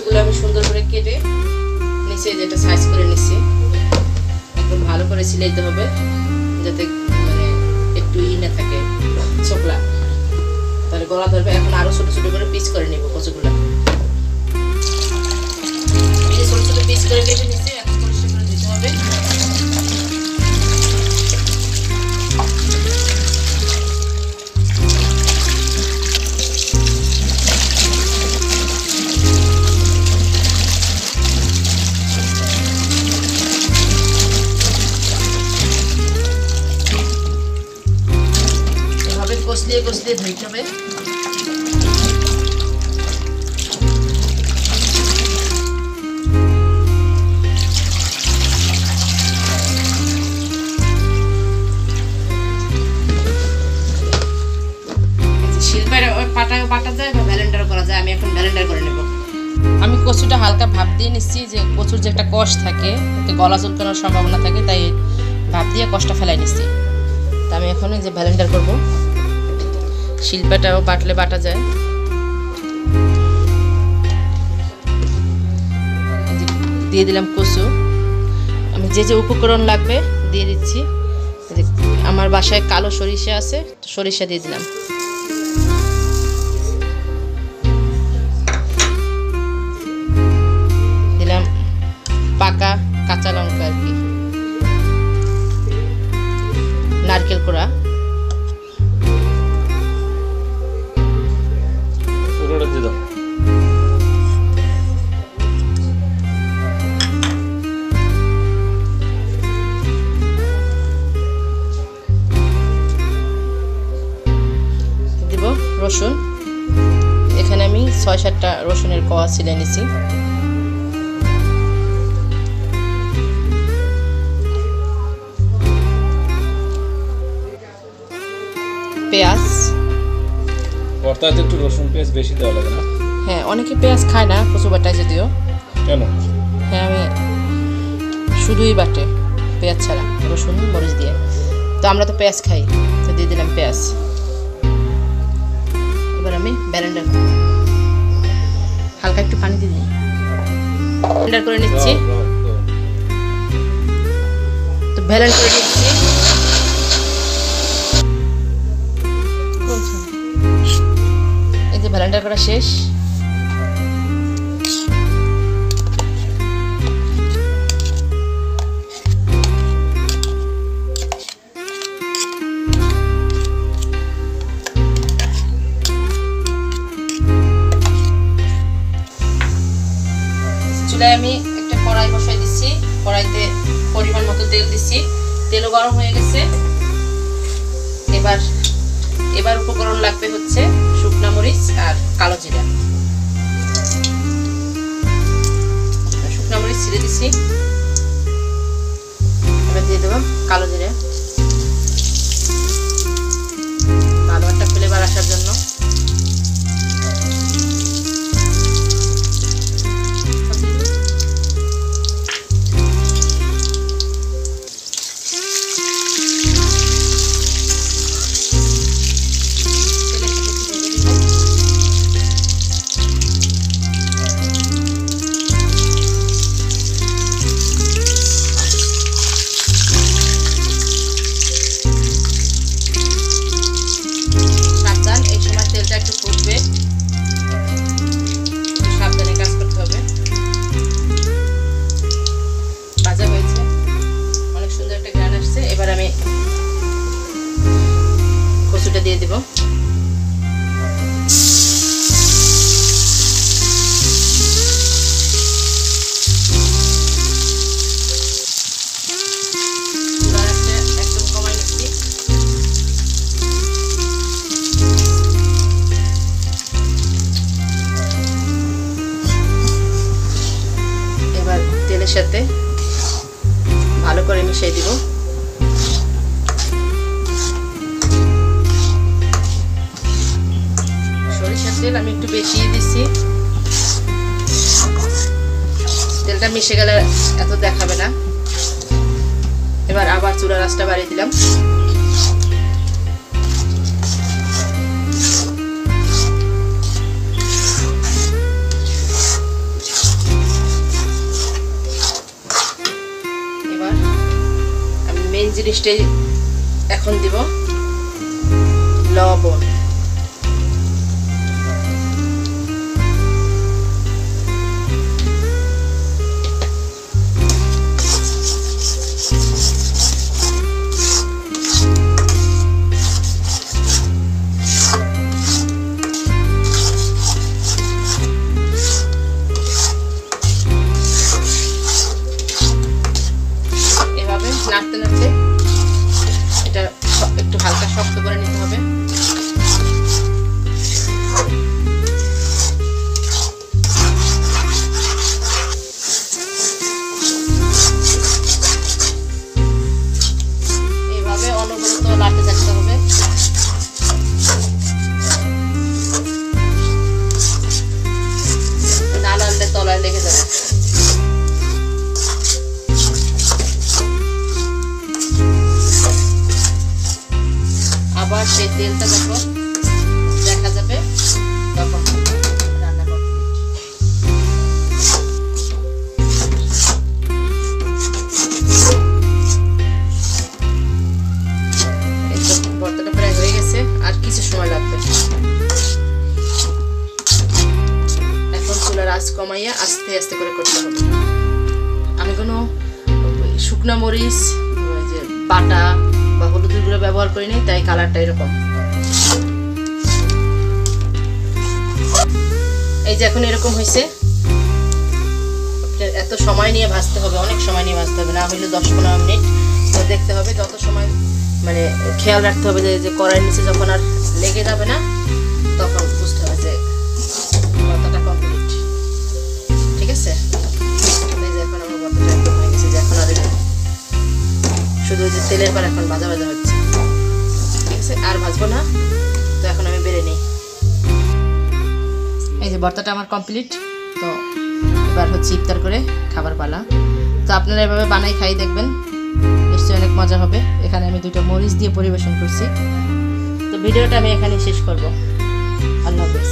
কচুগুলো আমি সুন্দর করে কেটে নিচে যেটা সাইজ করে নিচ্ছি, একদম ভালো করে সিলাইতে হবে যাতে মানে একটু না থাকে ছোকলা, তাহলে গলা ধরবে। এখন আরো ছোট ছোট করে পিস করে নিব কচুগুলো। এই ছোট ছোট পিস করে কেটে নিচ্ছি, এখন পরিষ্কার করে দিতে হবে। কষলিয়ে কষলিয়ে ধুইতে হবে। পাটায় বাটা যায় বা ব্লেন্ডার করা যায়, আমি এখন ব্লেন্ডার করে নেব। আমি কচুটা হালকা ভাপ দিয়ে নিচ্ছি, যে কচুর যে একটা কষ থাকে এতে গলা চুলকানোর সম্ভাবনা থাকে, তাই ভাপ দিয়ে কষটা ফেলাই নিচ্ছি। তা আমি এখন যে ব্লেন্ডার করব, শিলপাটাও বাটলে বাটা যায়। দিয়ে দিলাম কচু, আমি যে যে উপকরণ লাগবে দিয়ে দিচ্ছি। আমার বাসায় কালো সরিষা আছে, সরিষা দিয়ে দিলাম। দিলাম পাকা কাঁচা লঙ্কা আর কি, নারকেল কোড়া, দিব রসুন। এখানে আমি ৬-৭টা রসুনের কোয়া ছিলে নিছি। পেঁয়াজ, ভর্তাতে একটু রসুন পেঁয়াজ বেশি দেওয়া লাগে না? হ্যাঁ, অনেকে পেঁয়াজ খায় না কচু বাটায় যদিও। কেন? হ্যাঁ, আমি শুধুই বাটে পেঁয়াজ ছাড়া, রসুন মরিচ দিয়ে। তো আমরা তো পেঁয়াজ খাই, তো দিয়ে দিলাম পেঁয়াজ। এবার আমি ব্লেন্ডার হালকা একটু পানি দিয়ে দিই, ব্লেন্ডার করে নিচ্ছি। তো ব্লেন্ড করে নিচ্ছি। এই যে ব্লেন্ডার করা শেষ। চুলায় আমি একটা কড়াই বসাই দিচ্ছি, কড়াইতে পরিমাণ মতো তেল দিচ্ছি, তেলও গরম হয়ে গেছে। এবার উপকরণ লাগবে হচ্ছে শুকনা মরিচ আর কালো জিরা। শুকনা মরিচ ছিঁড়ে দিচ্ছি, এবার দিয়ে দেবো কালো জিরা, ভালো একটা ফ্লেভার আসার জন্য। দিয়ে দেব। একদম কমাই নিচ্ছি। এবার তেলের সাথে ভালো করে মিশিয়ে দিব। তেল আমি একটু বেশি দিচ্ছি, তেলটা মিশে গেলে এত দেখাবে না। এবার আবার চুলার আঁচটা বাড়িয়ে দিলাম। জিনিসটাই এখন দিব, লবণ। নাড়তে নাড়তে এটা একটু হালকা শক্ত করে নিতে হবে। এইভাবে অনবরত নাড়তে থাকতে হবে। না নাড়লে তলায় লেগে যাবে। আবার সেই তেলটা যখন দেখা যাবে তখন রান্না করতে। ভর্তাটা প্রায় হয়ে গেছে, আর কিছু সময় লাগবে। এখন চুলার আঁচ কমাইয়া আস্তে আস্তে করে করতে হবে। আমি কোনো শুকনো মরিচ যে বাটা বা হলুদের গুঁড়ো ব্যবহার করি নাই, তাই কালারটা এরকম। এই যে এখন এরকম হয়েছে। এত সময় নিয়ে ভাজতে হবে, অনেক সময় নিয়ে ভাজতে হবে, না হলে 10-15 মিনিট তো দেখতে হবে। যত সময় মানে খেয়াল রাখতে হবে যে কড়াইয়ের নিচে যখন আর লেগে যাবে না, তখন বুঝতে হবে যে ভর্তাটা কমপ্লিট। ঠিক আছে, এই যে এখন আমার ভর্তাটা একদম হয়ে গেছে। যে এখন আর শুধু যে তেলের পর এখন ভাজা ভাজা হচ্ছে। ঠিক আছে, আর ভাজবো না, তো এখন আমি বেড়ে নিই। এই যে ভর্তাটা আমার কমপ্লিট। তো এবার হচ্ছে ইফতার করে খাবার পালা। তো আপনারা এভাবে বানাই খাই দেখবেন, নিশ্চয়ই অনেক মজা হবে। এখানে আমি 2টা মরিচ দিয়ে পরিবেশন করছি। তো ভিডিওটা আমি এখানে শেষ করব। আল্লাহ হাফেজ।